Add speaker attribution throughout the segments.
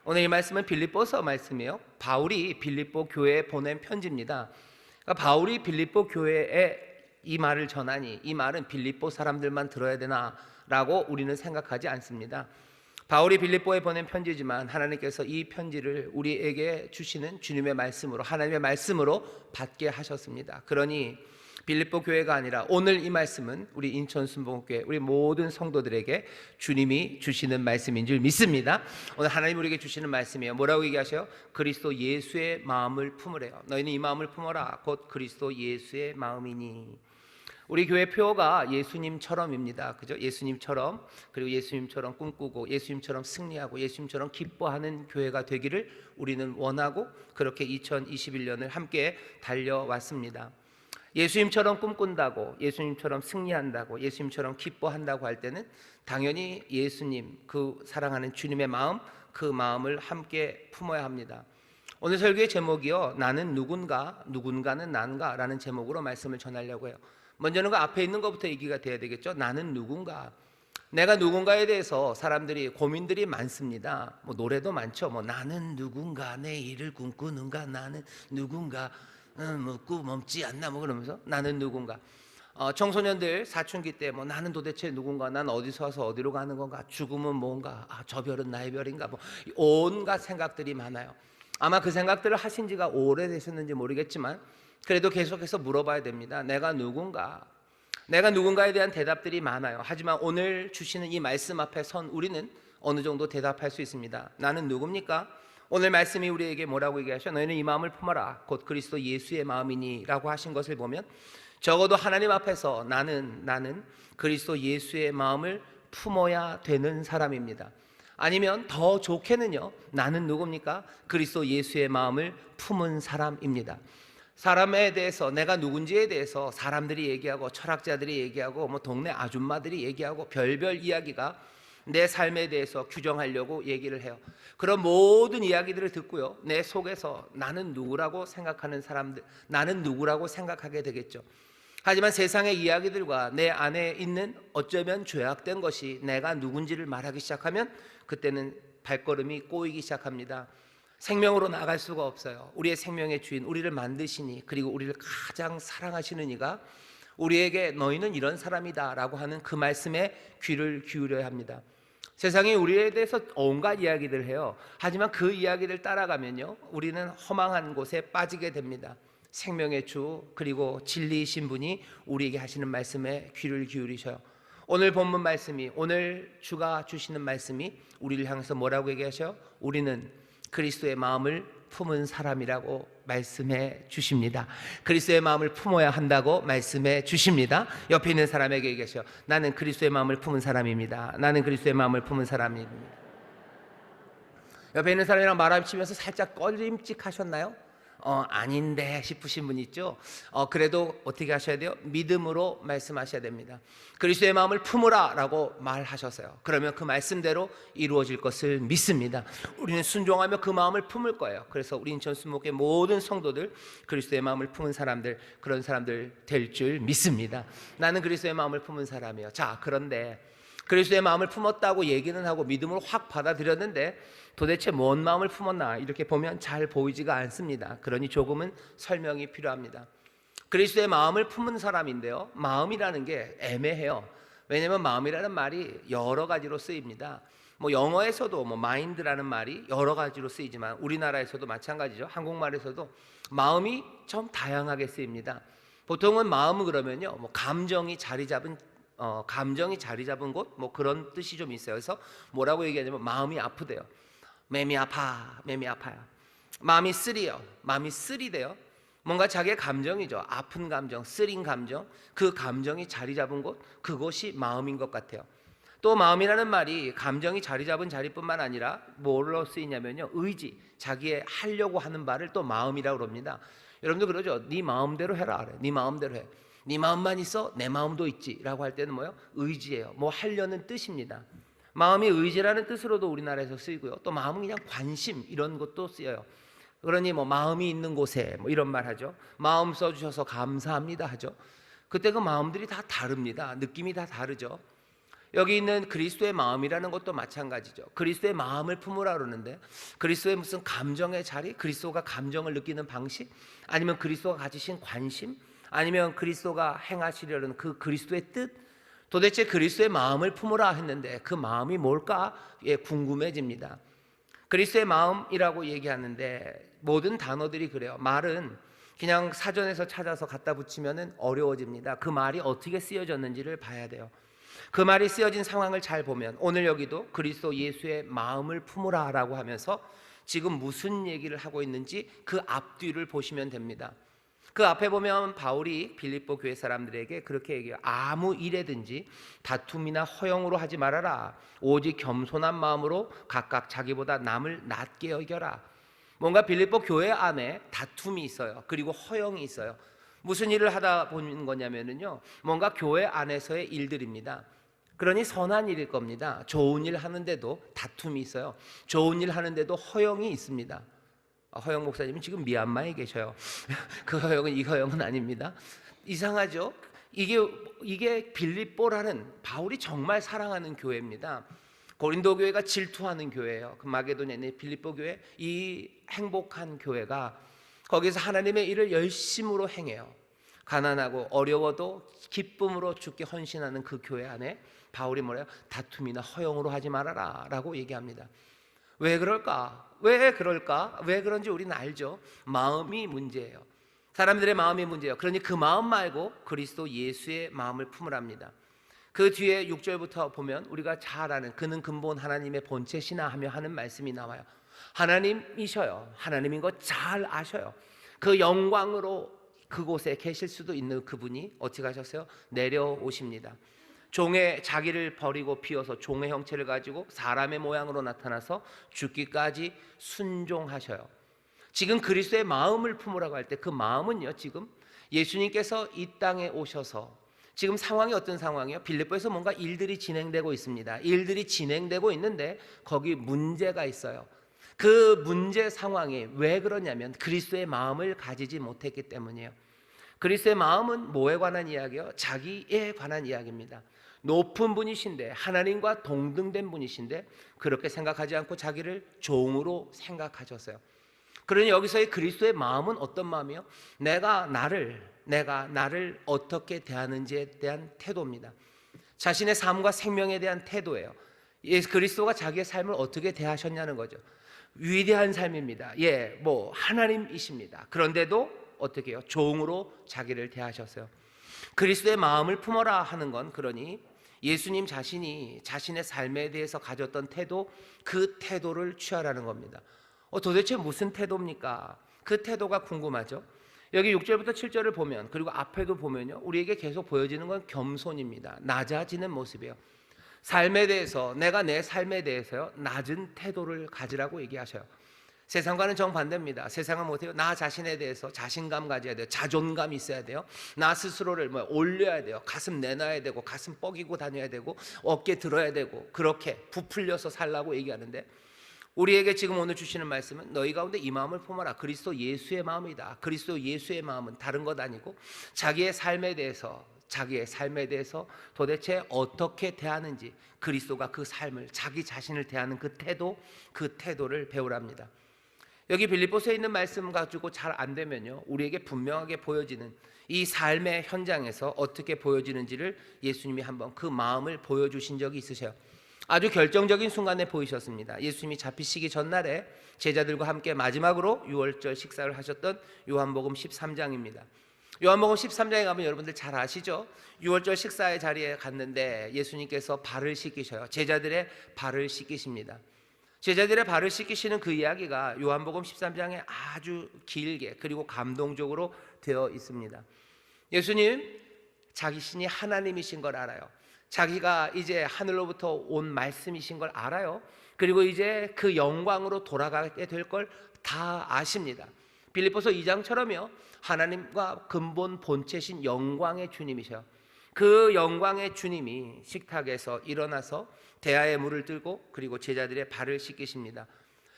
Speaker 1: 오늘 이 말씀은 빌립보서 말씀이에요. 바울이 빌립보 교회에 보낸 편지입니다. 그러니까 바울이 빌립보 교회에 이 말을 전하니 이 말은 빌립보 사람들만 들어야 되나라고 우리는 생각하지 않습니다. 바울이 빌립보에 보낸 편지지만 하나님께서 이 편지를 우리에게 주시는 주님의 말씀으로, 하나님의 말씀으로 받게 하셨습니다. 그러니 빌립보 교회가 아니라 오늘 이 말씀은 우리 인천순복음교회 우리 모든 성도들에게 주님이 주시는 말씀인 줄 믿습니다. 오늘 하나님 우리에게 주시는 말씀이에요. 뭐라고 얘기하셔요? 그리스도 예수의 마음을 품으래요. 너희는 이 마음을 품어라. 곧 그리스도 예수의 마음이니. 우리 교회 표어가 예수님처럼입니다. 그죠? 예수님처럼, 그리고 예수님처럼 꿈꾸고 예수님처럼 승리하고 예수님처럼 기뻐하는 교회가 되기를 우리는 원하고 그렇게 2021년을 함께 달려왔습니다. 예수님처럼 꿈꾼다고, 예수님처럼 승리한다고, 예수님처럼 기뻐한다고 할 때는 당연히 예수님, 그 사랑하는 주님의 마음, 그 마음을 함께 품어야 합니다. 오늘 설교의 제목이요, 나는 누군가, 누군가는 난가 라는 제목으로 말씀을 전하려고 해요. 먼저는 그 앞에 있는 것부터 얘기가 돼야 되겠죠. 나는 누군가. 내가 누군가에 대해서 사람들이 고민들이 많습니다. 뭐 노래도 많죠. 뭐 나는 누군가, 내 일을 꿈꾸는가, 나는 누군가, 뭐 꿈 없지 않나 뭐 그러면서 나는 누군가. 청소년들 사춘기 때 뭐 나는 도대체 누군가, 난 어디서 와서 어디로 가는 건가, 죽음은 뭔가, 저 별은 나의 별인가, 뭐 온갖 생각들이 많아요. 아마 그 생각들을 하신 지가 오래되셨는지 모르겠지만 그래도 계속해서 물어봐야 됩니다. 내가 누군가? 내가 누군가에 대한 대답들이 많아요. 하지만 오늘 주시는 이 말씀 앞에 선 우리는 어느 정도 대답할 수 있습니다. 나는 누굽니까? 오늘 말씀이 우리에게 뭐라고 얘기하셔? 너희는 이 마음을 품어라. 곧 그리스도 예수의 마음이니 라고 하신 것을 보면 적어도 하나님 앞에서 나는 그리스도 예수의 마음을 품어야 되는 사람입니다. 아니면 더 좋게는요, 나는 누굽니까? 그리스도 예수의 마음을 품은 사람입니다. 사람에 대해서, 내가 누군지에 대해서 사람들이 얘기하고 철학자들이 얘기하고 뭐 동네 아줌마들이 얘기하고 별별 이야기가 내 삶에 대해서 규정하려고 얘기를 해요. 그런 모든 이야기들을 듣고요, 내 속에서 나는 누구라고 생각하는 사람들, 나는 누구라고 생각하게 되겠죠. 하지만 세상의 이야기들과 내 안에 있는 어쩌면 죄악된 것이 내가 누군지를 말하기 시작하면 그때는 발걸음이 꼬이기 시작합니다. 생명으로 나갈 수가 없어요. 우리의 생명의 주인, 우리를 만드시니, 그리고 우리를 가장 사랑하시는 이가 우리에게 너희는 이런 사람이다 라고 하는 그 말씀에 귀를 기울여야 합니다. 세상이 우리에 대해서 온갖 이야기를 해요. 하지만 그 이야기를 따라가면요, 우리는 허망한 곳에 빠지게 됩니다. 생명의 주, 그리고 진리이신 분이 우리에게 하시는 말씀에 귀를 기울이셔요. 오늘 본문 말씀이, 오늘 주가 주시는 말씀이 우리를 향해서 뭐라고 얘기하셔요? 우리는 그리스도의 마음을 품은 사람이라고 말씀해 주십니다. 그리스도의 마음을 품어야 한다고 말씀해 주십니다. 옆에 있는 사람에게 얘기하셔. 나는 그리스도의 마음을 품은 사람입니다. 나는 그리스도의 마음을 품은 사람입니다. 옆에 있는 사람이랑 말하시면서 살짝 꺼림칙하셨나요? 아닌데 싶으신 분 있죠? 그래도 어떻게 하셔야 돼요? 믿음으로 말씀하셔야 됩니다. 그리스도의 마음을 품으라 라고 말하셨어요. 그러면 그 말씀대로 이루어질 것을 믿습니다. 우리는 순종하며 그 마음을 품을 거예요. 그래서 우리 인천순목의 모든 성도들 그리스도의 마음을 품은 사람들, 그런 사람들 될 줄 믿습니다. 나는 그리스도의 마음을 품은 사람이에요. 자, 그런데 그리스도의 마음을 품었다고 얘기는 하고 믿음으로 확 받아들였는데 도대체 뭔 마음을 품었나 이렇게 보면 잘 보이지가 않습니다. 그러니 조금은 설명이 필요합니다. 그리스도의 마음을 품은 사람인데요, 마음이라는 게 애매해요. 왜냐하면 마음이라는 말이 여러 가지로 쓰입니다. 뭐 영어에서도 뭐 마인드라는 말이 여러 가지로 쓰이지만 우리나라에서도 마찬가지죠. 한국말에서도 마음이 좀 다양하게 쓰입니다. 보통은 마음은 그러면요, 뭐 감정이 자리 잡은 곳, 뭐 그런 뜻이 좀 있어요. 그래서 뭐라고 얘기하냐면 마음이 아프대요. 맴이 아파요. 마음이 쓰리요. 마음이 쓰리대요. 뭔가 자기의 감정이죠. 아픈 감정, 쓰린 감정, 그 감정이 자리 잡은 곳, 그것이 마음인 것 같아요. 또 마음이라는 말이 감정이 자리 잡은 자리뿐만 아니라 뭘로 쓰이냐면요, 의지, 자기의 하려고 하는 바를 또 마음이라고 그럽니다. 여러분도 그러죠. 네 마음대로 해라 그래. 네 마음대로 해. 네 마음만 있어 내 마음도 있지 라고 할 때는 뭐예요? 의지예요. 뭐 하려는 뜻입니다. 마음이 의지라는 뜻으로도 우리나라에서 쓰이고요, 또 마음은 그냥 관심 이런 것도 쓰여요. 그러니 뭐 마음이 있는 곳에 뭐 이런 말 하죠. 마음 써주셔서 감사합니다 하죠. 그때 그 마음들이 다 다릅니다. 느낌이 다 다르죠. 여기 있는 그리스도의 마음이라는 것도 마찬가지죠. 그리스도의 마음을 품으라 그러는데 그리스도의 무슨 감정의 자리, 그리스도가 감정을 느끼는 방식, 아니면 그리스도가 가지신 관심, 아니면 그리스도가 행하시려는 그 그리스도의 뜻, 도대체 그리스도의 마음을 품으라 했는데 그 마음이 뭘까? 예, 궁금해집니다. 그리스도의 마음이라고 얘기하는데 모든 단어들이 그래요. 말은 그냥 사전에서 찾아서 갖다 붙이면 어려워집니다. 그 말이 어떻게 쓰여졌는지를 봐야 돼요. 그 말이 쓰여진 상황을 잘 보면 오늘 여기도 그리스도 예수의 마음을 품으라 라고 하면서 지금 무슨 얘기를 하고 있는지 그 앞뒤를 보시면 됩니다. 그 앞에 보면 바울이 빌립보 교회 사람들에게 그렇게 얘기해요. 아무 일에든지 다툼이나 허영으로 하지 말아라. 오직 겸손한 마음으로 각각 자기보다 남을 낮게 여겨라. 뭔가 빌립보 교회 안에 다툼이 있어요. 그리고 허영이 있어요. 무슨 일을 하다 보는 거냐면요, 뭔가 교회 안에서의 일들입니다. 그러니 선한 일일 겁니다. 좋은 일 하는데도 다툼이 있어요. 좋은 일 하는데도 허영이 있습니다. 허영 목사님은 지금 미얀마에 계셔요. 그 허영은 이 허영은 아닙니다. 이상하죠? 이게 빌립보라는 바울이 정말 사랑하는 교회입니다. 고린도 교회가 질투하는 교회예요. 그 마게도냐의 빌립보 교회, 이 행복한 교회가 거기서 하나님의 일을 열심으로 행해요. 가난하고 어려워도 기쁨으로 주께 헌신하는 그 교회 안에 바울이 뭐래요? 다툼이나 허영으로 하지 말아라 라고 얘기합니다. 왜 그럴까? 왜 그럴까? 왜 그런지 우리는 알죠. 마음이 문제예요. 사람들의 마음이 문제예요. 그러니 그 마음 말고 그리스도 예수의 마음을 품으랍니다. 그 뒤에 6절부터 보면 우리가 잘 아는 그는 근본 하나님의 본체시나 하며 하는 말씀이 나와요. 하나님이셔요. 하나님인 거 잘 아셔요. 그 영광으로 그곳에 계실 수도 있는 그분이 어떻게 하셨어요? 내려오십니다. 종의 자기를 버리고 비워서 종의 형체를 가지고 사람의 모양으로 나타나서 죽기까지 순종하셔요. 지금 그리스도의 마음을 품으라고 할 때 그 마음은요, 지금 예수님께서 이 땅에 오셔서 지금 상황이 어떤 상황이에요? 빌립보에서 뭔가 일들이 진행되고 있습니다. 일들이 진행되고 있는데 거기 문제가 있어요. 그 문제 상황이 왜 그러냐면 그리스도의 마음을 가지지 못했기 때문이에요. 그리스도의 마음은 뭐에 관한 이야기예요? 자기에 관한 이야기입니다. 높은 분이신데, 하나님과 동등된 분이신데 그렇게 생각하지 않고 자기를 종으로 생각하셨어요. 그러니 여기서의 그리스도의 마음은 어떤 마음이에요? 내가 나를 어떻게 대하는지에 대한 태도입니다. 자신의 삶과 생명에 대한 태도예요. 예수 그리스도가 자기의 삶을 어떻게 대하셨냐는 거죠. 위대한 삶입니다. 하나님이십니다. 그런데도 어떻게 해요? 종으로 자기를 대하셨어요. 그리스도의 마음을 품어라 하는 건 그러니 예수님 자신이 자신의 삶에 대해서 가졌던 태도, 그 태도를 취하라는 겁니다. 도대체 무슨 태도입니까? 그 태도가 궁금하죠. 여기 6절부터 7절을 보면, 그리고 앞에도 보면요, 우리에게 계속 보여지는 건 겸손입니다. 낮아지는 모습이에요. 삶에 대해서, 내가 내 삶에 대해서요, 낮은 태도를 가지라고 얘기하셔요. 세상과는 정반대입니다. 세상은 못해요. 나 자신에 대해서 자신감 가져야 돼요. 자존감 있어야 돼요. 나 스스로를 올려야 돼요. 가슴 내놔야 되고, 가슴 뻐기고 다녀야 되고, 어깨 들어야 되고, 그렇게 부풀려서 살라고 얘기하는데, 우리에게 지금 오늘 주시는 말씀은 너희 가운데 이 마음을 품어라. 그리스도 예수의 마음이다. 그리스도 예수의 마음은 다른 것 아니고 자기의 삶에 대해서 도대체 어떻게 대하는지, 그리스도가 그 삶을, 자기 자신을 대하는 그 태도를 배우랍니다. 여기 빌립보서에 있는 말씀 가지고 잘 안 되면요, 우리에게 분명하게 보여지는 이 삶의 현장에서 어떻게 보여지는지를 예수님이 한번 그 마음을 보여주신 적이 있으셔요. 아주 결정적인 순간에 보이셨습니다. 예수님이 잡히시기 전날에 제자들과 함께 마지막으로 유월절 식사를 하셨던 요한복음 13장입니다. 요한복음 13장에 가면 여러분들 잘 아시죠? 유월절 식사의 자리에 갔는데 예수님께서 발을 씻기셔요. 제자들의 발을 씻기십니다. 제자들의 발을 씻기시는 그 이야기가 요한복음 13장에 아주 길게 그리고 감동적으로 되어 있습니다. 예수님 자기신이 하나님이신 걸 알아요. 자기가 이제 하늘로부터 온 말씀이신 걸 알아요. 그리고 이제 그 영광으로 돌아가게 될 걸 다 아십니다. 빌립보서 2장처럼요, 하나님과 근본 본체신 영광의 주님이셔요. 그 영광의 주님이 식탁에서 일어나서 대야의 물을 들고 그리고 제자들의 발을 씻기십니다.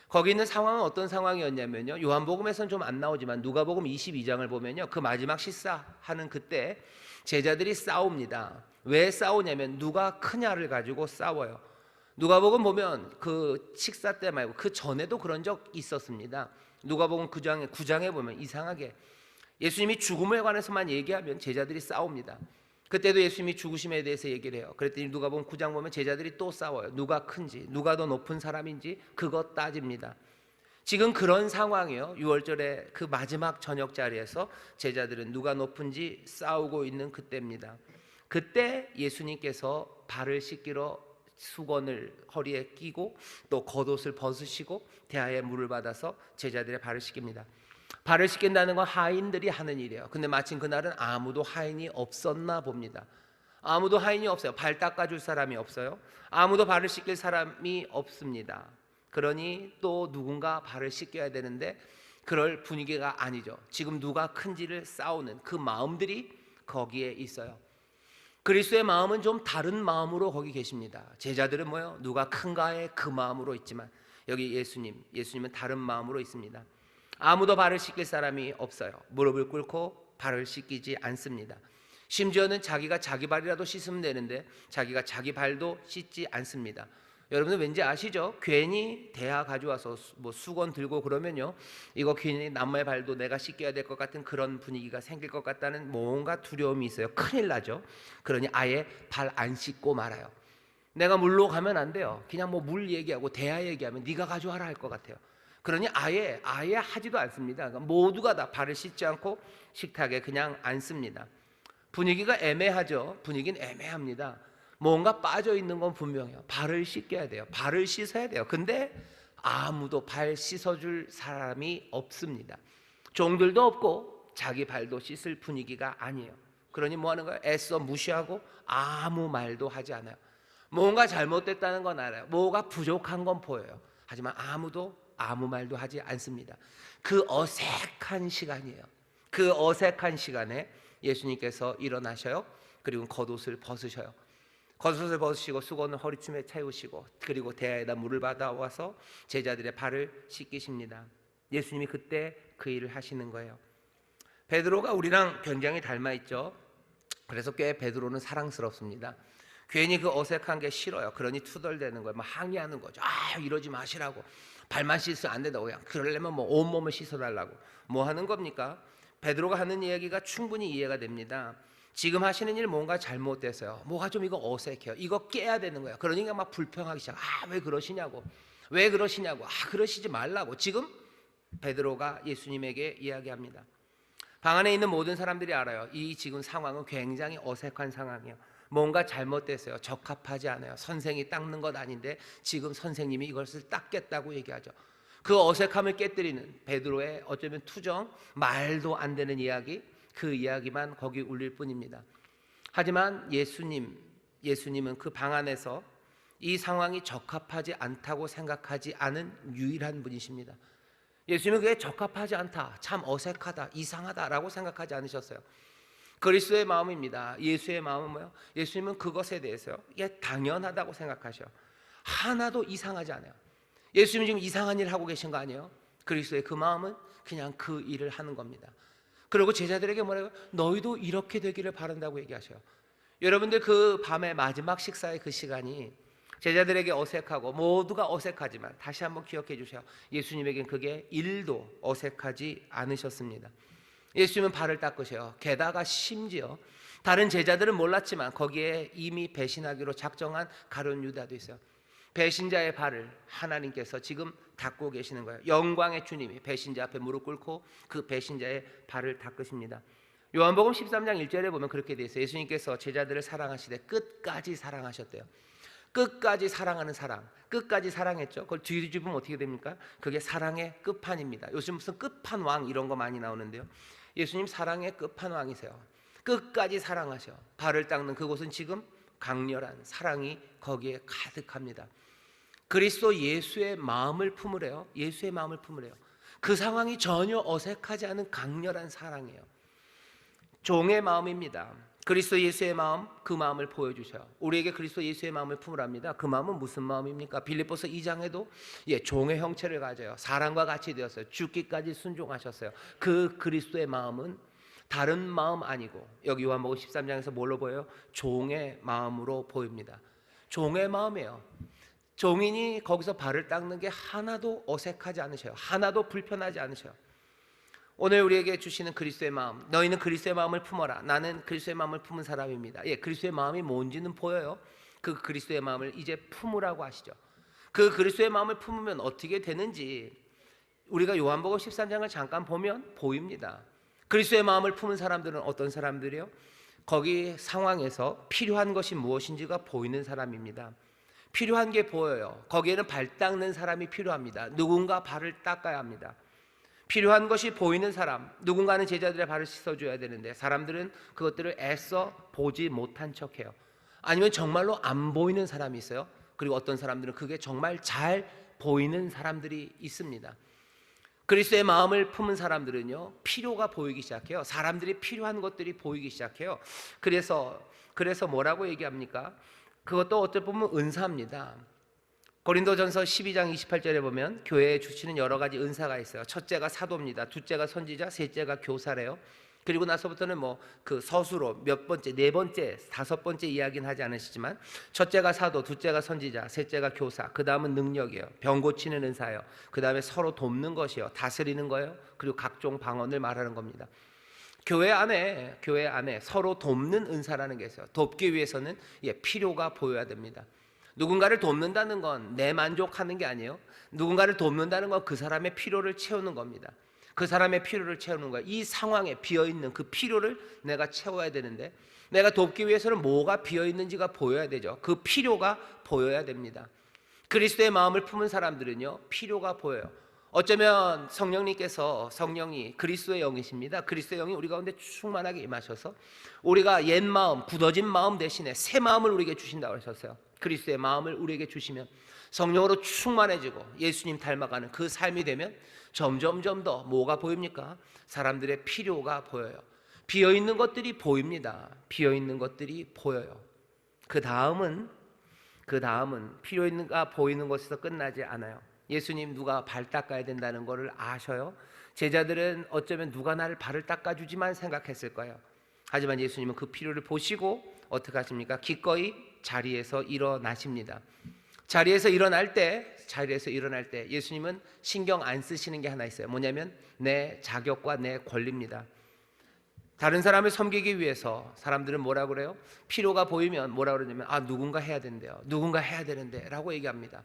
Speaker 1: 거기 있는 상황은 어떤 상황이었냐면요, 요한복음에서는 좀 안 나오지만 누가복음 22장을 보면요, 그 마지막 식사하는 그때 제자들이 싸웁니다. 왜 싸우냐면 누가 크냐를 가지고 싸워요. 누가복음 보면 그 식사 때 말고 그 전에도 그런 적 있었습니다. 누가복음 9장에 보면 이상하게 예수님이 죽음에 관해서만 얘기하면 제자들이 싸웁니다. 그때도 예수님이 죽으심에 대해서 얘기를 해요. 그랬더니 누가복음 9장 보면 제자들이 또 싸워요. 누가 큰지, 누가 더 높은 사람인지 그것 따집니다. 지금 그런 상황이에요. 6월절에 그 마지막 저녁 자리에서 제자들은 누가 높은지 싸우고 있는 그때입니다. 그때 예수님께서 발을 씻기러 수건을 허리에 끼고 또 겉옷을 벗으시고 대하에 물을 받아서 제자들의 발을 씻깁니다. 발을 씻긴다는 건 하인들이 하는 일이에요. 근데 마침 그날은 아무도 하인이 없었나 봅니다. 아무도 하인이 없어요. 발 닦아줄 사람이 없어요. 아무도 발을 씻길 사람이 없습니다. 그러니 또 누군가 발을 씻겨야 되는데 그럴 분위기가 아니죠. 지금 누가 큰지를 싸우는 그 마음들이 거기에 있어요. 그리스도의 마음은 좀 다른 마음으로 거기 계십니다. 제자들은 뭐요? 누가 큰가의 그 마음으로 있지만 여기 예수님은 다른 마음으로 있습니다. 아무도 발을 씻길 사람이 없어요. 무릎을 꿇고 발을 씻기지 않습니다. 심지어는 자기가 자기 발이라도 씻으면 되는데 자기가 자기 발도 씻지 않습니다. 여러분들 왠지 아시죠? 괜히 대하 가져와서 뭐 수건 들고 그러면요, 이거 괜히 남의 발도 내가 씻겨야 될 것 같은 그런 분위기가 생길 것 같다는 뭔가 두려움이 있어요. 큰일 나죠. 그러니 아예 발 안 씻고 말아요. 내가 물로 가면 안 돼요. 그냥 뭐 물 얘기하고 대하 얘기하면 네가 가져와라 할 것 같아요. 그러니 아예 하지도 않습니다. 그러니까 모두가 다 발을 씻지 않고 식탁에 그냥 앉습니다. 분위기가 애매하죠. 분위기는 애매합니다. 뭔가 빠져 있는 건 분명해요. 발을 씻겨야 돼요. 발을 씻어야 돼요. 근데 아무도 발 씻어줄 사람이 없습니다. 종들도 없고 자기 발도 씻을 분위기가 아니에요. 그러니 뭐 하는 거예요? 애써 무시하고 아무 말도 하지 않아요. 뭔가 잘못됐다는 건 알아요. 뭐가 부족한 건 보여요. 하지만 아무도 아무 말도 하지 않습니다. 그 어색한 시간이에요. 그 어색한 시간에 예수님께서 일어나셔요. 그리고 겉옷을 벗으셔요. 겉옷을 벗으시고 수건을 허리춤에 채우시고 그리고 대야에다 물을 받아와서 제자들의 발을 씻기십니다. 예수님이 그때 그 일을 하시는 거예요. 베드로가 우리랑 굉장히 닮아 있죠. 그래서 꽤 베드로는 사랑스럽습니다. 괜히 그 어색한 게 싫어요. 그러니 투덜대는 거예요. 막 항의하는 거죠. 이러지 마시라고. 발만 씻으면 안 된다고. 그냥 그러려면 뭐 온몸을 씻어달라고. 뭐 하는 겁니까? 베드로가 하는 이야기가 충분히 이해가 됩니다. 지금 하시는 일 뭔가 잘못됐어요. 뭐가 좀 이거 어색해요. 이거 깨야 되는 거예요. 그러니까 막 불평하기 시작. 왜 그러시냐고. 왜 그러시냐고. 그러시지 말라고. 지금 베드로가 예수님에게 이야기합니다. 방 안에 있는 모든 사람들이 알아요. 이 지금 상황은 굉장히 어색한 상황이에요. 뭔가 잘못됐어요. 적합하지 않아요. 선생이 닦는 것 아닌데 지금 선생님이 이것을 닦겠다고 얘기하죠. 그 어색함을 깨뜨리는 베드로의 어쩌면 투정, 말도 안 되는 이야기, 그 이야기만 거기 울릴 뿐입니다. 하지만 예수님은 그 방 안에서 이 상황이 적합하지 않다고 생각하지 않은 유일한 분이십니다. 예수님은 그게 적합하지 않다, 참 어색하다, 이상하다라고 생각하지 않으셨어요. 그리스도의 마음입니다. 예수의 마음은 뭐예요? 예수님은 그것에 대해서요, 이게 당연하다고 생각하셔요. 하나도 이상하지 않아요. 예수님은 지금 이상한 일을 하고 계신 거 아니에요? 그리스도의 그 마음은 그냥 그 일을 하는 겁니다. 그리고 제자들에게 뭐라고요? 너희도 이렇게 되기를 바란다고 얘기하셔요. 여러분들 그 밤의 마지막 식사의 그 시간이 제자들에게 어색하고 모두가 어색하지만 다시 한번 기억해 주세요. 예수님에겐 그게 1도 어색하지 않으셨습니다. 예수님은 발을 닦으셔요. 게다가 심지어 다른 제자들은 몰랐지만 거기에 이미 배신하기로 작정한 가룟 유다도 있어요. 배신자의 발을 하나님께서 지금 닦고 계시는 거예요. 영광의 주님이 배신자 앞에 무릎 꿇고 그 배신자의 발을 닦으십니다. 요한복음 13장 1절에 보면 그렇게 돼 있어요. 예수님께서 제자들을 사랑하시되 끝까지 사랑하셨대요. 끝까지 사랑하는 사랑, 끝까지 사랑했죠. 그걸 뒤집으면 어떻게 됩니까? 그게 사랑의 끝판입니다. 요즘 무슨 끝판왕 이런 거 많이 나오는데요, 예수님 사랑의 끝판왕이세요. 끝까지 사랑하셔. 발을 닦는 그곳은 지금 강렬한 사랑이 거기에 가득합니다. 그리스도 예수의 마음을 품으래요. 예수의 마음을 품으래요. 그 상황이 전혀 어색하지 않은 강렬한 사랑이에요. 종의 마음입니다. 그리스도 예수의 마음, 그 마음을 보여주셔요. 우리에게 그리스도 예수의 마음을 품으랍니다. 그 마음은 무슨 마음입니까? 빌립보서 2장에도 종의 형체를 가져요. 사람과 같이 되었어요. 죽기까지 순종하셨어요. 그 그리스도의 마음은 다른 마음 아니고, 여기 요한복음 13장에서 뭘로 보여요? 종의 마음으로 보입니다. 종의 마음이에요. 종인이 거기서 발을 닦는 게 하나도 어색하지 않으셔요. 하나도 불편하지 않으셔요. 오늘 우리에게 주시는 그리스도의 마음, 너희는 그리스도의 마음을 품어라. 나는 그리스도의 마음을 품은 사람입니다. 그리스도의 마음이 뭔지는 보여요. 그 그리스도의 마음을 이제 품으라고 하시죠. 그 그리스도의 마음을 품으면 어떻게 되는지 우리가 요한복음 13장을 잠깐 보면 보입니다. 그리스도의 마음을 품은 사람들은 어떤 사람들이요? 거기 상황에서 필요한 것이 무엇인지가 보이는 사람입니다. 필요한 게 보여요. 거기에는 발 닦는 사람이 필요합니다. 누군가 발을 닦아야 합니다. 필요한 것이 보이는 사람, 누군가는 제자들의 발을 씻어줘야 되는데 사람들은 그것들을 애써 보지 못한 척해요. 아니면 정말로 안 보이는 사람이 있어요. 그리고 어떤 사람들은 그게 정말 잘 보이는 사람들이 있습니다. 그리스도의 마음을 품은 사람들은요, 필요가 보이기 시작해요. 사람들이 필요한 것들이 보이기 시작해요. 그래서 뭐라고 얘기합니까? 그것도 어떻게 보면 은사입니다. 고린도전서 12장 28절에 보면 교회에 주시는 여러 가지 은사가 있어요. 첫째가 사도입니다. 둘째가 선지자, 셋째가 교사래요. 그리고 나서부터는 그 서술로 몇 번째, 네 번째, 다섯 번째 이야기는 하지 않으시지만 첫째가 사도, 둘째가 선지자, 셋째가 교사, 그 다음은 능력이에요. 병 고치는 은사예요. 그 다음에 서로 돕는 것이요, 다스리는 거예요. 그리고 각종 방언을 말하는 겁니다. 교회 안에 서로 돕는 은사라는 게 있어요. 돕기 위해서는 필요가 보여야 됩니다. 누군가를 돕는다는 건 내 만족하는 게 아니에요. 누군가를 돕는다는 건 그 사람의 필요를 채우는 겁니다. 그 사람의 필요를 채우는 거예요. 이 상황에 비어있는 그 필요를 내가 채워야 되는데, 내가 돕기 위해서는 뭐가 비어있는지가 보여야 되죠. 그 필요가 보여야 됩니다. 그리스도의 마음을 품은 사람들은요, 필요가 보여요. 어쩌면 성령이 그리스도의 영이십니다. 그리스도의 영이 우리 가운데 충만하게 임하셔서 우리가 옛 마음, 굳어진 마음 대신에 새 마음을 우리에게 주신다고 하셨어요. 그리스도의 마음을 우리에게 주시면 성령으로 충만해지고 예수님 닮아가는 그 삶이 되면 점점점 더 뭐가 보입니까? 사람들의 필요가 보여요. 비어있는 것들이 보입니다. 비어있는 것들이 보여요. 그 다음은 필요있는가 보이는 것에서 끝나지 않아요. 예수님 누가 발 닦아야 된다는 것을 아셔요. 제자들은 어쩌면 누가 나를 발을 닦아주지만 생각했을 거예요. 하지만 예수님은 그 필요를 보시고 어떻게 하십니까? 기꺼이 자리에서 일어나십니다. 자리에서 일어날 때 예수님은 신경 안 쓰시는 게 하나 있어요. 뭐냐면 내 자격과 내 권리입니다. 다른 사람을 섬기기 위해서 사람들은 뭐라 그래요? 필요가 보이면 뭐라 그러냐면 누군가 해야 된대요. 누군가 해야 되는데 라고 얘기합니다.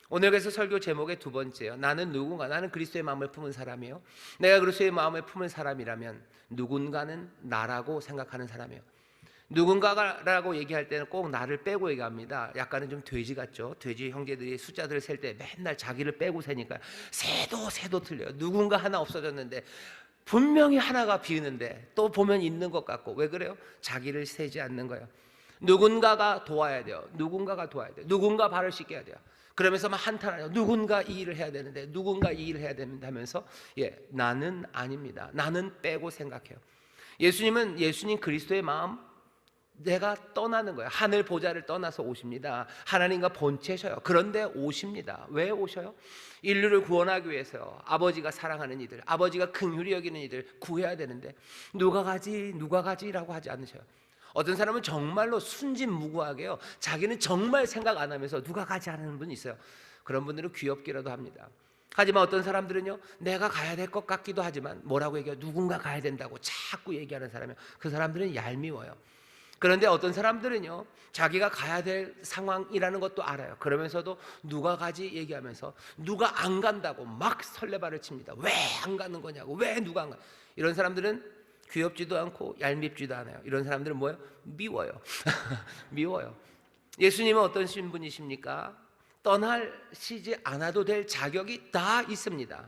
Speaker 1: 오늘 그래서 설교 제목의 두 번째요. 나는 그리스도의 마음을 품은 사람이에요. 내가 그리스도의 마음을 품은 사람이라면 누군가는 나라고 생각하는 사람이에요. 누군가라고 얘기할 때는 꼭 나를 빼고 얘기합니다. 약간은 좀 돼지 같죠. 돼지 형제들이 숫자들을 셀 때 맨날 자기를 빼고 세니까 새도 틀려요. 누군가 하나 없어졌는데 분명히 하나가 비는데 또 보면 있는 것 같고. 왜 그래요? 자기를 세지 않는 거예요. 누군가가 도와야 돼요. 누군가 발을 씻겨야 돼요. 그러면서 막 한탄하죠. 누군가 이 일을 해야 되는데, 누군가 이 일을 해야 된다 하면서 나는 아닙니다. 나는 빼고 생각해요. 예수님 그리스도의 마음, 내가 떠나는 거예요. 하늘 보좌를 떠나서 오십니다. 하나님과 본체셔요. 그런데 오십니다. 왜 오셔요? 인류를 구원하기 위해서요. 아버지가 사랑하는 이들, 아버지가 긍휼히 여기는 이들 구해야 되는데 누가 가지라고 하지 않으셔요. 어떤 사람은 정말로 순진무구하게요, 자기는 정말 생각 안 하면서 누가 가지 하는 분이 있어요. 그런 분들은 귀엽기라도 합니다. 하지만 어떤 사람들은요, 내가 가야 될 것 같기도 하지만 뭐라고 얘기해요? 누군가 가야 된다고 자꾸 얘기하는 사람이에요. 그 사람들은 얄미워요. 그런데 어떤 사람들은요, 자기가 가야 될 상황이라는 것도 알아요. 그러면서도 누가 가지 얘기하면서 누가 안 간다고 막 설레발을 칩니다. 왜 안 가는 거냐고, 왜 누가 안 가? 이런 사람들은 귀엽지도 않고 얄밉지도 않아요. 이런 사람들은 뭐예요? 미워요. 미워요. 예수님은 어떤 분이십니까? 떠나시지 않아도 될 자격이 다 있습니다.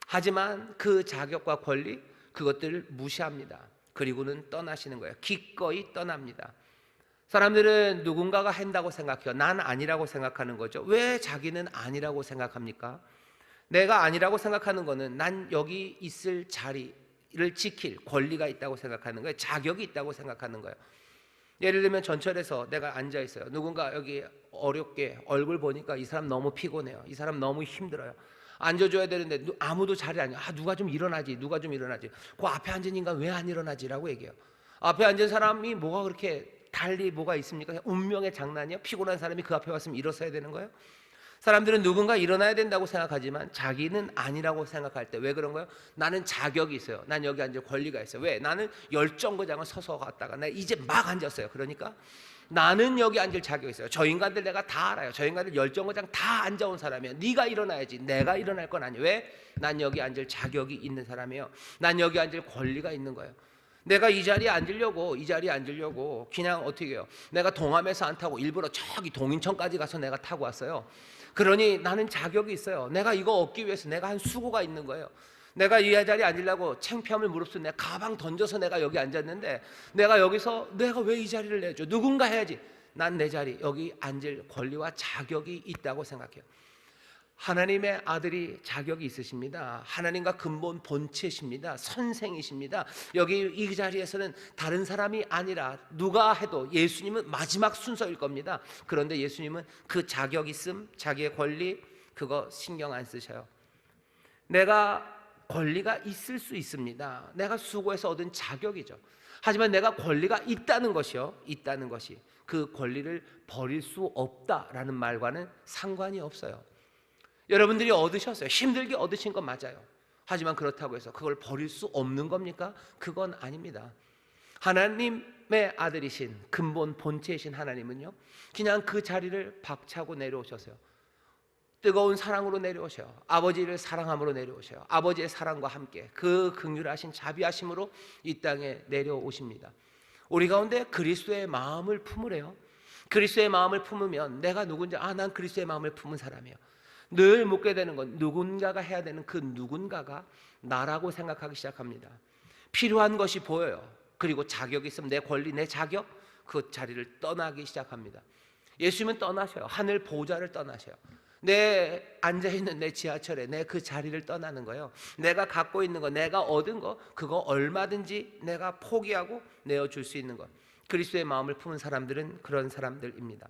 Speaker 1: 하지만 그 자격과 권리, 그것들을 무시합니다. 그리고는 떠나시는 거예요. 기꺼이 떠납니다. 사람들은 누군가가 한다고 생각해요. 난 아니라고 생각하는 거죠. 왜 자기는 아니라고 생각합니까? 내가 아니라고 생각하는 거는 난 여기 있을 자리, 지킬 권리가 있다고 생각하는 거예요. 자격이 있다고 생각하는 거예요. 예를 들면 전철에서 내가 앉아 있어요. 누군가 여기 어렵게 얼굴 보니까 이 사람 너무 피곤해요. 이 사람 너무 힘들어요. 앉아줘야 되는데 아무도 자리에 안 앉아. 누가 좀 일어나지. 누가 좀 일어나지. 그 앞에 앉은 인간 왜 안 일어나지라고 얘기해요. 앞에 앉은 사람이 뭐가 그렇게 달리 뭐가 있습니까? 그냥 운명의 장난이요. 피곤한 사람이 그 앞에 왔으면 일어서야 되는 거예요. 사람들은 누군가 일어나야 된다고 생각하지만 자기는 아니라고 생각할 때 왜 그런 거예요? 나는 자격이 있어요. 난 여기 앉을 권리가 있어요. 왜? 나는 열정거장을 서서 갔다가 나 이제 막 앉았어요. 그러니까 나는 여기 앉을 자격이 있어요. 저 인간들 내가 다 알아요. 저 인간들 열정거장 다 앉아온 사람이에요. 네가 일어나야지. 내가 일어날 건 아니에요. 왜? 난 여기 앉을 자격이 있는 사람이에요. 난 여기 앉을 권리가 있는 거예요. 내가 이 자리에 앉으려고 그냥 어떻게 해요? 내가 동암에서 안 타고 일부러 저기 동인천까지 가서 내가 타고 왔어요. 그러니 나는 자격이 있어요. 내가 이거 얻기 위해서 내가 한 수고가 있는 거예요. 내가 이 자리에 앉으려고 창피함을 무릅쓰고 내가 가방 던져서 내가 여기 앉았는데 내가 여기서 내가 왜 이 자리를 내줘? 누군가 해야지. 난 내 자리 여기 앉을 권리와 자격이 있다고 생각해요. 하나님의 아들이 자격이 있으십니다. 하나님과 근본 본체십니다. 선생이십니다. 여기 이 자리에서는 다른 사람이 아니라 누가 해도 예수님은 마지막 순서일 겁니다. 그런데 예수님은 그 자격 있음, 자기의 권리 그거 신경 안 쓰셔요. 내가 권리가 있을 수 있습니다. 내가 수고해서 얻은 자격이죠. 하지만 내가 권리가 있다는 것이 그 권리를 버릴 수 없다라는 말과는 상관이 없어요. 여러분들이 얻으셨어요. 힘들게 얻으신 건 맞아요. 하지만 그렇다고 해서 그걸 버릴 수 없는 겁니까? 그건 아닙니다. 하나님의 아들이신 근본 본체이신 하나님은요 그냥 그 자리를 박차고 내려오셨어요. 뜨거운 사랑으로 내려오셔요. 아버지를 사랑함으로 내려오셔요. 아버지의 사랑과 함께 그 긍휼하신 자비하심으로 이 땅에 내려오십니다. 우리 가운데 그리스도의 마음을 품으래요. 그리스도의 마음을 품으면 내가 누군지 난 그리스도의 마음을 품은 사람이에요. 늘 묻게 되는 건 누군가가 해야 되는 그 누군가가 나라고 생각하기 시작합니다. 필요한 것이 보여요. 그리고 자격이 있으면 내 권리, 내 자격 그 자리를 떠나기 시작합니다. 예수님은 떠나셔요. 하늘 보좌를 떠나셔요. 내 앉아있는 내 지하철에 내 그 자리를 떠나는 거예요. 내가 갖고 있는 거, 내가 얻은 거 그거 얼마든지 내가 포기하고 내어줄 수 있는 것. 그리스도의 마음을 품은 사람들은 그런 사람들입니다.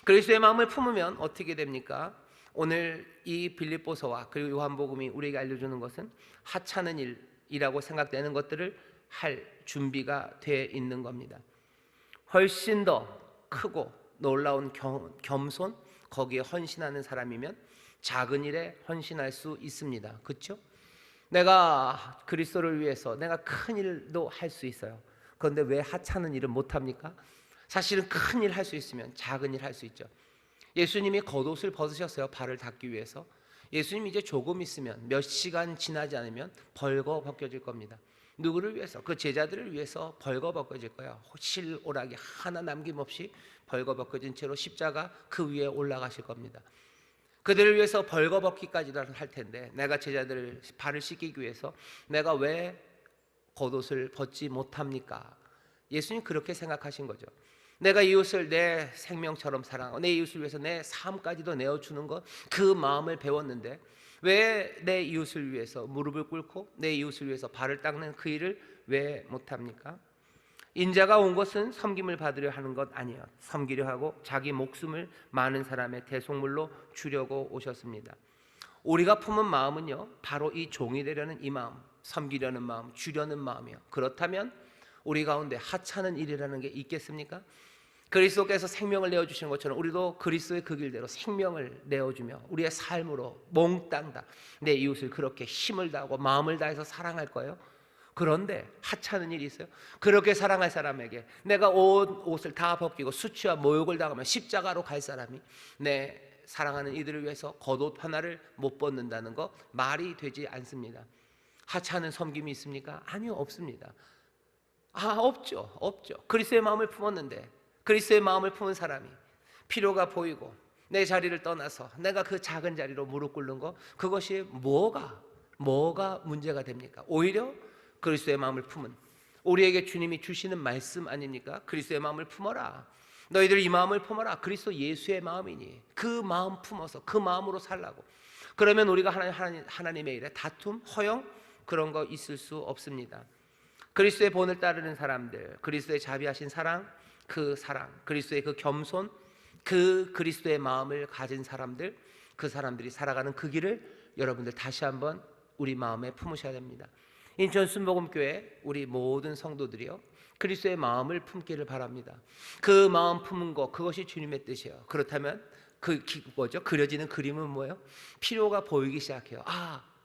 Speaker 1: 그리스도의 마음을 품으면 어떻게 됩니까? 오늘 이 빌립보서와 그리고 요한복음이 우리에게 알려주는 것은 하찮은 일이라고 생각되는 것들을 할 준비가 되어 있는 겁니다. 훨씬 더 크고 놀라운 겸손 거기에 헌신하는 사람이면 작은 일에 헌신할 수 있습니다. 그렇죠? 내가 그리스도를 위해서 내가 큰 일도 할 수 있어요. 그런데 왜 하찮은 일은 못합니까? 사실은 큰 일 할 수 있으면 작은 일 할 수 있죠. 예수님이 겉옷을 벗으셨어요. 발을 닦기 위해서. 예수님이 이제 조금 있으면 몇 시간 지나지 않으면 벌거 벗겨질 겁니다. 누구를 위해서? 그 제자들을 위해서 벌거 벗겨질 거예요. 실오라기 하나 남김없이 벌거 벗겨진 채로 십자가 그 위에 올라가실 겁니다. 그들을 위해서 벌거 벗기까지도 할 텐데 내가 제자들을 발을 씻기기 위해서 내가 왜 겉옷을 벗지 못합니까? 예수님 그렇게 생각하신 거죠. 내가 이웃을 내 생명처럼 사랑하고 내 이웃을 위해서 내 삶까지도 내어주는 것 그 마음을 배웠는데 왜 내 이웃을 위해서 무릎을 꿇고 내 이웃을 위해서 발을 닦는 그 일을 왜 못합니까? 인자가 온 것은 섬김을 받으려 하는 것 아니에요. 섬기려 하고 자기 목숨을 많은 사람의 대속물로 주려고 오셨습니다. 우리가 품은 마음은요 바로 이 종이 되려는 이 마음, 섬기려는 마음, 주려는 마음이에요. 그렇다면 우리 가운데 하찮은 일이라는 게 있겠습니까? 그리스도께서 생명을 내어주시는 것처럼 우리도 그리스도의 그 길대로 생명을 내어주며 우리의 삶으로 몽땅 다 내 이웃을 그렇게 힘을 다하고 마음을 다해서 사랑할 거예요. 그런데 하찮은 일이 있어요. 그렇게 사랑할 사람에게 내가 옷을 다 벗기고 수치와 모욕을 당하면 십자가로 갈 사람이 내 사랑하는 이들을 위해서 겉옷 하나를 못 벗는다는 거 말이 되지 않습니다. 하찮은 섬김이 있습니까? 아니요, 없습니다. 없죠. 그리스도의 마음을 품었는데 그리스도의 마음을 품은 사람이 필요가 보이고 내 자리를 떠나서 내가 그 작은 자리로 무릎 꿇는 거 그것이 뭐가 문제가 됩니까? 오히려 그리스도의 마음을 품은 우리에게 주님이 주시는 말씀 아닙니까? 그리스도의 마음을 품어라. 너희들 이 마음을 품어라. 그리스도 예수의 마음이니 그 마음 품어서 그 마음으로 살라고. 그러면 우리가 하나님의 일에 다툼, 허영 그런 거 있을 수 없습니다. 그리스도의 본을 따르는 사람들, 그리스도의 자비하신 사랑, 그 사랑, 그리스도의 그 겸손, 그 그리스도의 마음을 가진 사람들, 그 사람들이 살아가는 그 길을 여러분들 다시 한번 우리 마음에 품으셔야 됩니다. 인천 순복음교회 우리 모든 성도들이요, 그리스도의 마음을 품기를 바랍니다. 그 마음 품은 것, 그것이 주님의 뜻이에요. 그렇다면 그려지는 그림은 뭐예요? 필요가 보이기 시작해요.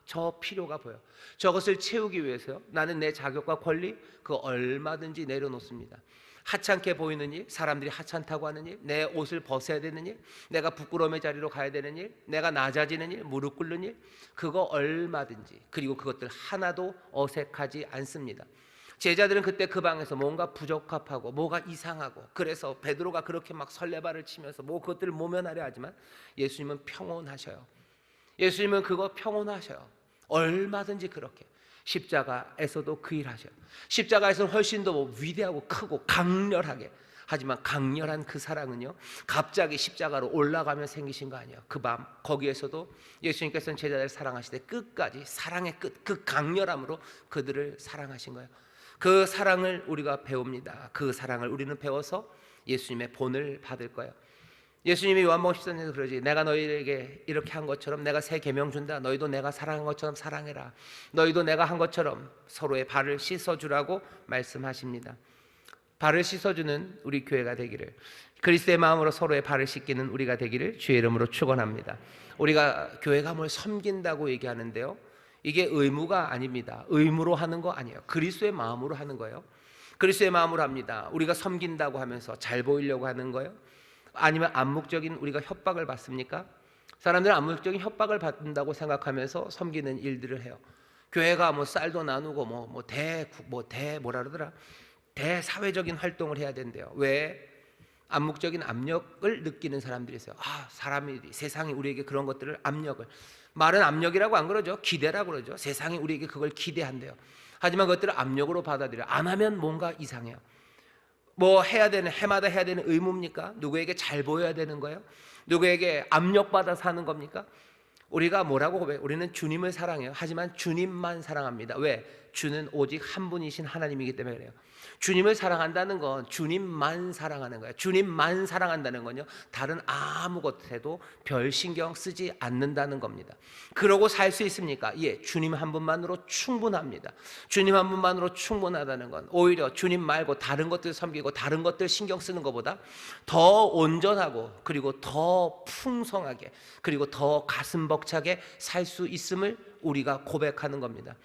Speaker 1: 저 필요가 보여. 저것을 채우기 위해서요, 나는 내 자격과 권리 그거 얼마든지 내려놓습니다. 하찮게 보이는 일, 사람들이 하찮다고 하는 일, 내 옷을 벗어야 되는 일, 내가 부끄러움의 자리로 가야 되는 일, 내가 낮아지는 일, 무릎 꿇는 일, 그거 얼마든지, 그리고 그것들 하나도 어색하지 않습니다. 제자들은 그때 그 방에서 뭔가 부적합하고 뭐가 이상하고, 그래서 베드로가 그렇게 막 설레발을 치면서 그것들을 모면하려 하지만 예수님은 평온하셔요. 예수님은 그거 평온하셔요. 얼마든지 그렇게 십자가에서도 그 일하셔요. 십자가에서는 훨씬 더 위대하고 크고 강렬하게, 하지만 강렬한 그 사랑은요, 갑자기 십자가로 올라가면 생기신 거 아니에요. 그 밤 거기에서도 예수님께서는 제자들을 사랑하실 때 끝까지 사랑의 끝, 그 강렬함으로 그들을 사랑하신 거예요. 그 사랑을 우리가 배웁니다. 그 사랑을 우리는 배워서 예수님의 본을 받을 거예요. 예수님이 요한복음 14장에서 그러지, 내가 너희에게 이렇게 한 것처럼 내가 새 계명 준다. 너희도 내가 사랑한 것처럼 사랑해라. 너희도 내가 한 것처럼 서로의 발을 씻어주라고 말씀하십니다. 발을 씻어주는 우리 교회가 되기를, 그리스도의 마음으로 서로의 발을 씻기는 우리가 되기를 주의 이름으로 축원합니다. 우리가 교회가 뭘 섬긴다고 얘기하는데요, 이게 의무가 아닙니다. 의무로 하는 거 아니에요. 그리스도의 마음으로 하는 거예요. 그리스도의 마음으로 합니다. 우리가 섬긴다고 하면서 잘 보이려고 하는 거예요? 아니면 암묵적인 우리가 협박을 받습니까? 사람들은 암묵적인 협박을 받는다고 생각하면서 섬기는 일들을 해요. 교회가 쌀도 나누고 대사회적인 활동을 해야 된대요. 왜? 암묵적인 압력을 느끼는 사람들이 있어요. 세상이 우리에게 그런 것들을 압력을, 말은 압력이라고 안 그러죠. 기대라고 그러죠. 세상이 우리에게 그걸 기대한대요. 하지만 그것들을 압력으로 받아들여요. 안 하면 뭔가 이상해요. 해마다 해야 되는 의무입니까? 누구에게 잘 보여야 되는 거예요? 누구에게 압력받아 사는 겁니까? 우리가 뭐라고 고백해요? 우리는 주님을 사랑해요. 하지만 주님만 사랑합니다. 왜? 주는 오직 한 분이신 하나님이기 때문에 그래요. 주님을 사랑한다는 건 주님만 사랑하는 거예요. 주님만 사랑한다는 건요, 다른 아무것에도 별 신경 쓰지 않는다는 겁니다. 그러고 살 수 있습니까? 예, 주님 한 분만으로 충분합니다. 주님 한 분만으로 충분하다는 건 오히려 주님 말고 다른 것들 섬기고 다른 것들 신경 쓰는 것보다 더 온전하고, 그리고 더 풍성하게, 그리고 더 가슴 벅차게 살 수 있음을 우리가 고백하는 겁니다.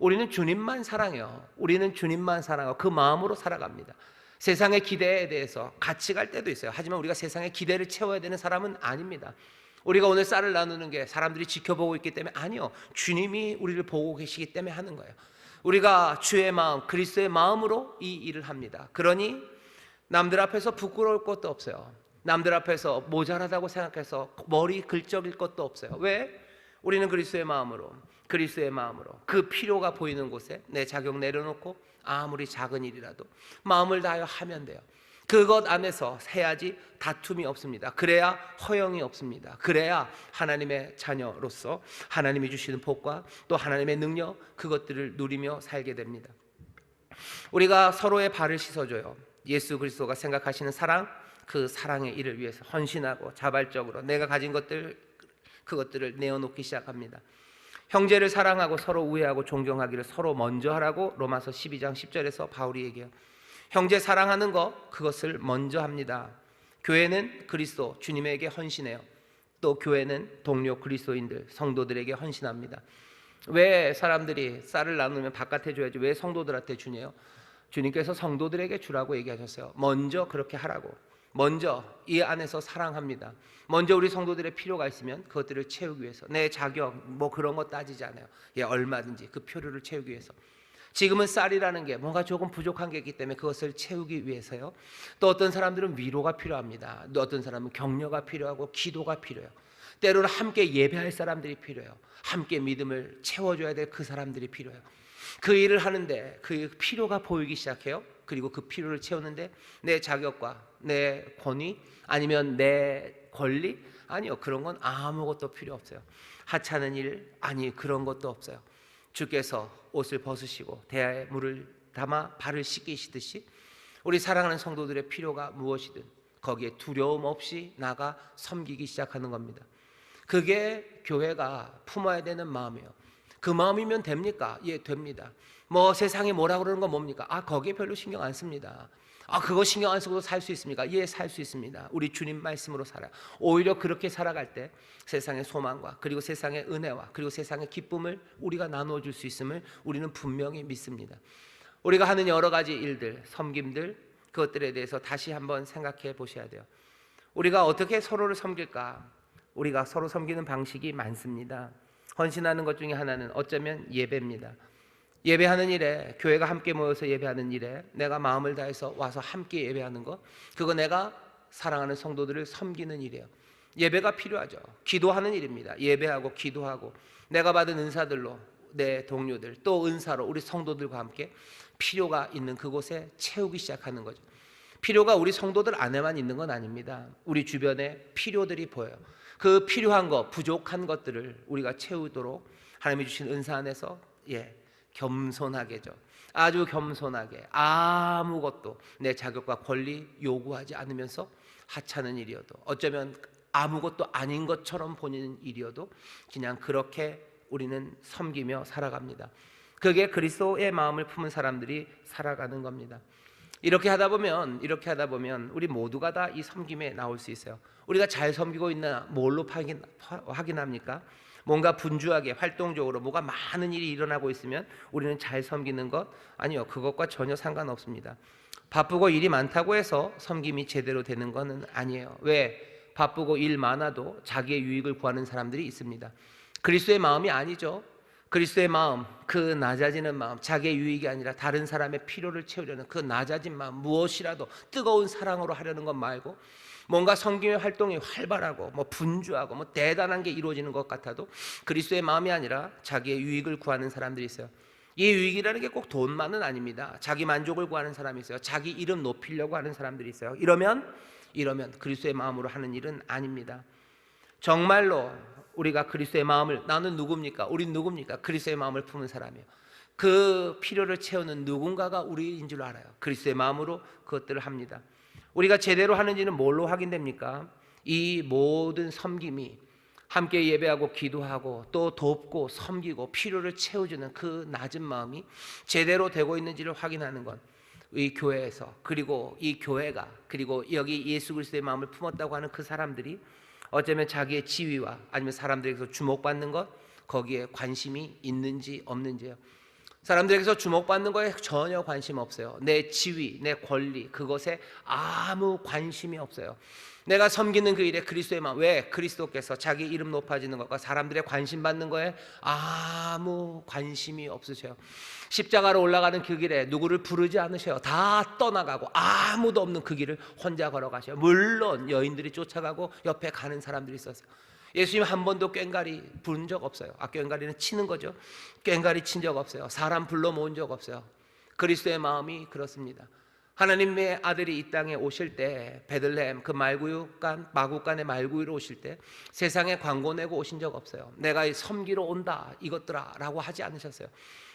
Speaker 1: 우리는 주님만 사랑해요. 우리는 주님만 사랑하고 그 마음으로 살아갑니다. 세상의 기대에 대해서 같이 갈 때도 있어요. 하지만 우리가 세상의 기대를 채워야 되는 사람은 아닙니다. 우리가 오늘 쌀을 나누는 게 사람들이 지켜보고 있기 때문에 아니요, 주님이 우리를 보고 계시기 때문에 하는 거예요. 우리가 주의 마음, 그리스도의 마음으로 이 일을 합니다. 그러니 남들 앞에서 부끄러울 것도 없어요. 남들 앞에서 모자라다고 생각해서 머리 긁적일 것도 없어요. 왜? 우리는 그리스도의 마음으로 그 필요가 보이는 곳에 내 자격 내려놓고 아무리 작은 일이라도 마음을 다하여 하면 돼요. 그것 안에서 해야지 다툼이 없습니다. 그래야 허영이 없습니다. 그래야 하나님의 자녀로서 하나님이 주시는 복과 또 하나님의 능력, 그것들을 누리며 살게 됩니다. 우리가 서로의 발을 씻어줘요. 예수 그리스도가 생각하시는 사랑, 그 사랑의 일을 위해서 헌신하고 자발적으로 내가 가진 것들, 그것들을 내어놓기 시작합니다. 형제를 사랑하고 서로 우애하고 존경하기를 서로 먼저 하라고 로마서 12장 10절에서 바울이 얘기해요. 형제 사랑하는 것, 그것을 먼저 합니다. 교회는 그리스도 주님에게 헌신해요. 또 교회는 동료 그리스도인들, 성도들에게 헌신합니다. 왜 사람들이 쌀을 나누면 바깥에 줘야지 왜 성도들한테 주냐요? 주님께서 성도들에게 주라고 얘기하셨어요. 먼저 그렇게 하라고. 먼저 이 안에서 사랑합니다. 먼저 우리 성도들의 필요가 있으면 그것들을 채우기 위해서, 내 자격 그런 거 따지지 않아요. 예, 얼마든지 그 필요를 채우기 위해서. 지금은 쌀이라는 게 뭔가 조금 부족한 게 있기 때문에 그것을 채우기 위해서요. 또 어떤 사람들은 위로가 필요합니다. 또 어떤 사람은 격려가 필요하고 기도가 필요해요. 때로는 함께 예배할 사람들이 필요해요. 함께 믿음을 채워줘야 될 그 사람들이 필요해요. 그 일을 하는데 그 필요가 보이기 시작해요. 그리고 그 필요를 채우는데 내 자격과 내 권위, 아니면 내 권리, 아니요, 그런 건 아무것도 필요 없어요. 하찮은 일, 아니 그런 것도 없어요. 주께서 옷을 벗으시고 대야에 물을 담아 발을 씻기시듯이 우리 사랑하는 성도들의 필요가 무엇이든 거기에 두려움 없이 나가 섬기기 시작하는 겁니다. 그게 교회가 품어야 되는 마음이에요. 그 마음이면 됩니까? 예, 됩니다. 뭐 세상이 뭐라 그러는 건 뭡니까? 거기에 별로 신경 안 씁니다. 그거 신경 안 쓰고도 살 수 있습니까? 예, 살 수 있습니다. 우리 주님 말씀으로 살아요. 오히려 그렇게 살아갈 때 세상의 소망과 그리고 세상의 은혜와 그리고 세상의 기쁨을 우리가 나누어 줄 수 있음을 우리는 분명히 믿습니다. 우리가 하는 여러 가지 일들, 섬김들, 그것들에 대해서 다시 한번 생각해 보셔야 돼요. 우리가 어떻게 서로를 섬길까? 우리가 서로 섬기는 방식이 많습니다. 헌신하는 것 중에 하나는 어쩌면 예배입니다. 예배하는 일에, 교회가 함께 모여서 예배하는 일에 내가 마음을 다해서 와서 함께 예배하는 것, 그거 내가 사랑하는 성도들을 섬기는 일이에요. 예배가 필요하죠. 기도하는 일입니다. 예배하고 기도하고 내가 받은 은사들로 내 동료들 또 은사로 우리 성도들과 함께 필요가 있는 그곳에 채우기 시작하는 거죠. 필요가 우리 성도들 안에만 있는 건 아닙니다. 우리 주변에 필요들이 보여요. 그 필요한 것, 부족한 것들을 우리가 채우도록 하나님이 주신 은사 안에서 겸손하게죠. 아주 겸손하게 아무것도 내 자격과 권리 요구하지 않으면서 하찮은 일이어도 어쩌면 아무것도 아닌 것처럼 보이는 일이어도 그냥 그렇게 우리는 섬기며 살아갑니다. 그게 그리스도의 마음을 품은 사람들이 살아가는 겁니다. 이렇게 하다 보면 우리 모두가 다 이 섬김에 나올 수 있어요. 우리가 잘 섬기고 있나 뭘로 확인합니까? 뭔가 분주하게 활동적으로 뭐가 많은 일이 일어나고 있으면 우리는 잘 섬기는 것? 아니요, 그것과 전혀 상관없습니다. 바쁘고 일이 많다고 해서 섬김이 제대로 되는 것은 아니에요. 왜? 바쁘고 일 많아도 자기의 유익을 구하는 사람들이 있습니다. 그리스도의 마음이 아니죠. 그리스도의 마음, 그 낮아지는 마음, 자기의 유익이 아니라 다른 사람의 필요를 채우려는 그 낮아진 마음, 무엇이라도 뜨거운 사랑으로 하려는 것 말고 뭔가 섬김의 활동이 활발하고 분주하고 대단한 게 이루어지는 것 같아도 그리스도의 마음이 아니라 자기의 유익을 구하는 사람들이 있어요. 이 유익이라는 게 꼭 돈만은 아닙니다. 자기 만족을 구하는 사람이 있어요. 자기 이름 높이려고 하는 사람들이 있어요. 이러면 그리스도의 마음으로 하는 일은 아닙니다. 정말로 우리가 그리스도의 마음을, 나는 누굽니까? 우린 누굽니까? 그리스도의 마음을 품은 사람이에요. 그 필요를 채우는 누군가가 우리인 줄 알아요. 그리스도의 마음으로 그것들을 합니다. 우리가 제대로 하는지는 뭘로 확인됩니까? 이 모든 섬김이 함께 예배하고 기도하고 또 돕고 섬기고 필요를 채워주는 그 낮은 마음이 제대로 되고 있는지를 확인하는 건 이 교회에서, 그리고 이 교회가, 그리고 여기 예수 그리스도의 마음을 품었다고 하는 그 사람들이 어쩌면 자기의 지위와 아니면 사람들에게서 주목받는 것, 거기에 관심이 있는지 없는지요. 사람들에게서 주목받는 거에 전혀 관심 없어요. 내 지위, 내 권리, 그것에 아무 관심이 없어요. 내가 섬기는 그 일에 그리스도의 마음, 왜? 그리스도께서 자기 이름 높아지는 것과 사람들의 관심 받는 거에 아무 관심이 없으세요. 십자가로 올라가는 그 길에 누구를 부르지 않으셔요. 다 떠나가고 아무도 없는 그 길을 혼자 걸어가셔요. 물론 여인들이 쫓아가고 옆에 가는 사람들이 있었어요. 예수님 한 번도 꽹과리 부른 적 없어요. 꽹과리는 치는 거죠. 꽹과리 친 적 없어요. 사람 불러 모은 적 없어요. 그리스도의 마음이 그렇습니다. 하나님의 아들이 이 땅에 오실 때 베들레헴 그 마구간의 말구유로 오실 때 세상에 광고 내고 오신 적 없어요. 내가 섬기러 온다 이것들아 라고 하지 않으셨어요.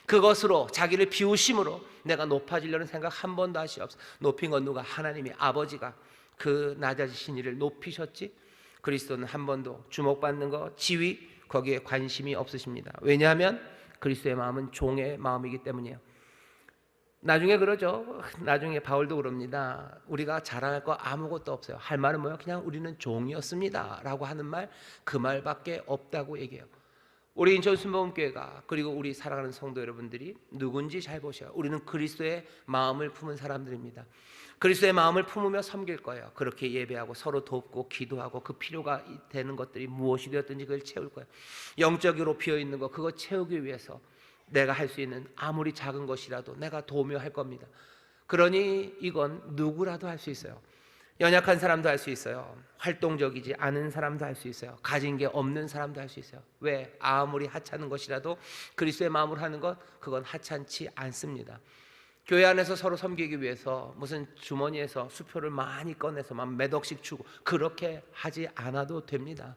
Speaker 1: 그것으로 자기를 비우심으로 내가 높아지려는 생각 한 번도 하시 없어요. 높인 건 누가? 하나님이 아버지가 그 낮아지신 이를 높이셨지. 그리스도는 한 번도 주목받는 것, 지위 거기에 관심이 없으십니다. 왜냐하면 그리스도의 마음은 종의 마음이기 때문이에요. 나중에 그러죠. 나중에 바울도 그럽니다. 우리가 자랑할 거 아무것도 없어요. 할 말은 뭐예요? 그냥 우리는 종이었습니다 라고 하는 말, 그 말밖에 없다고 얘기해요. 우리 인천 순복음교회가, 그리고 우리 사랑하는 성도 여러분들이 누군지 잘 보셔요. 우리는 그리스도의 마음을 품은 사람들입니다. 그리스도의 마음을 품으며 섬길 거예요. 그렇게 예배하고 서로 돕고 기도하고 그 필요가 되는 것들이 무엇이 되었든지 그걸 채울 거예요. 영적으로 비어있는 거 그거 채우기 위해서 내가 할 수 있는 아무리 작은 것이라도 내가 도우며 할 겁니다. 그러니 이건 누구라도 할 수 있어요. 연약한 사람도 할 수 있어요. 활동적이지 않은 사람도 할 수 있어요. 가진 게 없는 사람도 할 수 있어요. 왜? 아무리 하찮은 것이라도 그리스도의 마음으로 하는 것, 그건 하찮지 않습니다. 교회 안에서 서로 섬기기 위해서 무슨 주머니에서 수표를 많이 꺼내서 몇 억씩 주고 그렇게 하지 않아도 됩니다.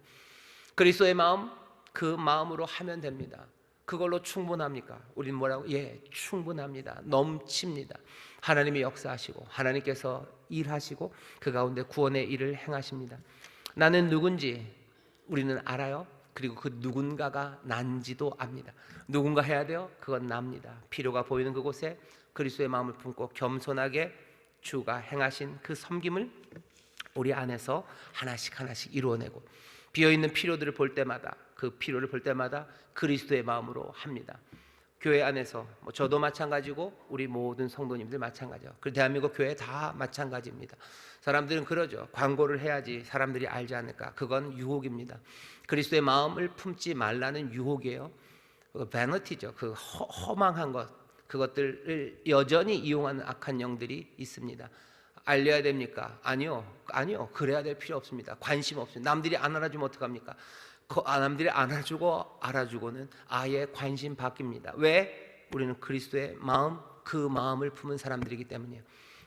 Speaker 1: 그리스도의 마음, 그 마음으로 하면 됩니다. 그걸로 충분합니까? 우린 뭐라고? 예, 충분합니다. 넘칩니다. 하나님이 역사하시고 하나님께서 일하시고 그 가운데 구원의 일을 행하십니다. 나는 누군지 우리는 알아요. 그리고 그 누군가가 난지도 압니다. 누군가 해야 돼요? 그건 납니다. 필요가 보이는 그곳에 그리스도의 마음을 품고 겸손하게 주가 행하신 그 섬김을 우리 안에서 하나씩 하나씩 이루어내고, 비어있는 필요들을 볼 때마다, 그 필요를 볼 때마다 그리스도의 마음으로 합니다. 교회 안에서 저도 마찬가지고 우리 모든 성도님들 마찬가지죠. 그 대한민국 교회 다 마찬가지입니다. 사람들은 그러죠. 광고를 해야지 사람들이 알지 않을까. 그건 유혹입니다. 그리스도의 마음을 품지 말라는 유혹이에요. 베너티죠. 그 허망한 것, 그것들을 여전히 이용하는 악한 영들이 있습니다. 알려야 됩니까? 아니요. 그래야 될 필요 없습니다. 관심 없습니다. 남들이 안 알아주면 어떡합니까? 남들이 안 알아주고는 아예 관심 바뀝니다. 왜? 우리는 그리스도의 마음, 그 마음을 품은 사람들이기 때문이에요.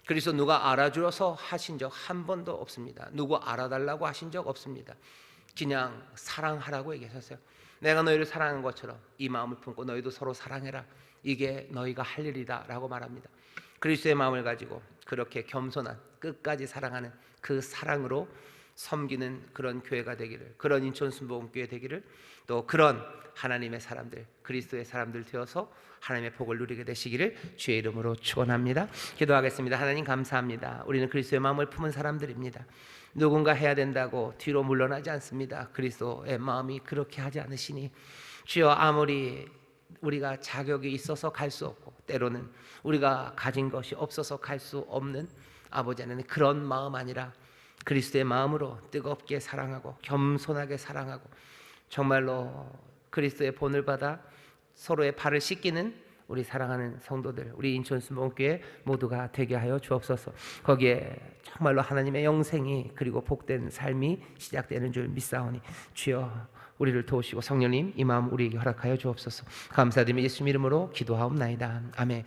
Speaker 1: 그래서 누가 알아주어서 하신 적 한 번도 없습니다. 누구 알아달라고 하신 적 없습니다. 그냥 사랑하라고 얘기하셨어요. 내가 너희를 사랑한 것처럼 이 마음을 품고 너희도 서로 사랑해라. 이게 너희가 할 일이다 라고 말합니다. 그리스도의 마음을 가지고 그렇게 겸손한, 끝까지 사랑하는 그 사랑으로 섬기는 그런 교회가 되기를, 그런 인천순복음교회 되기를, 또 그런 하나님의 사람들, 그리스도의 사람들 되어서 하나님의 복을 누리게 되시기를 주의 이름으로 축원합니다. 기도하겠습니다. 하나님 감사합니다. 우리는 그리스도의 마음을 품은 사람들입니다. 누군가 해야 된다고 뒤로 물러나지 않습니다. 그리스도의 마음이 그렇게 하지 않으시니 주여, 아무리 우리가 자격이 있어서 갈 수 없고 때로는 우리가 가진 것이 없어서 갈 수 없는 아버지 하나님, 그런 마음 아니라 그리스도의 마음으로 뜨겁게 사랑하고 겸손하게 사랑하고 정말로 그리스도의 본을 받아 서로의 발을 씻기는 우리 사랑하는 성도들, 우리 인천순복음교회 모두가 되게 하여 주옵소서. 거기에 정말로 하나님의 영생이 그리고 복된 삶이 시작되는 줄 믿사오니 주여, 우리를 도우시고 성령님 이 마음 우리에게 허락하여 주옵소서. 감사드리며 예수 이름으로 기도하옵나이다. 아멘.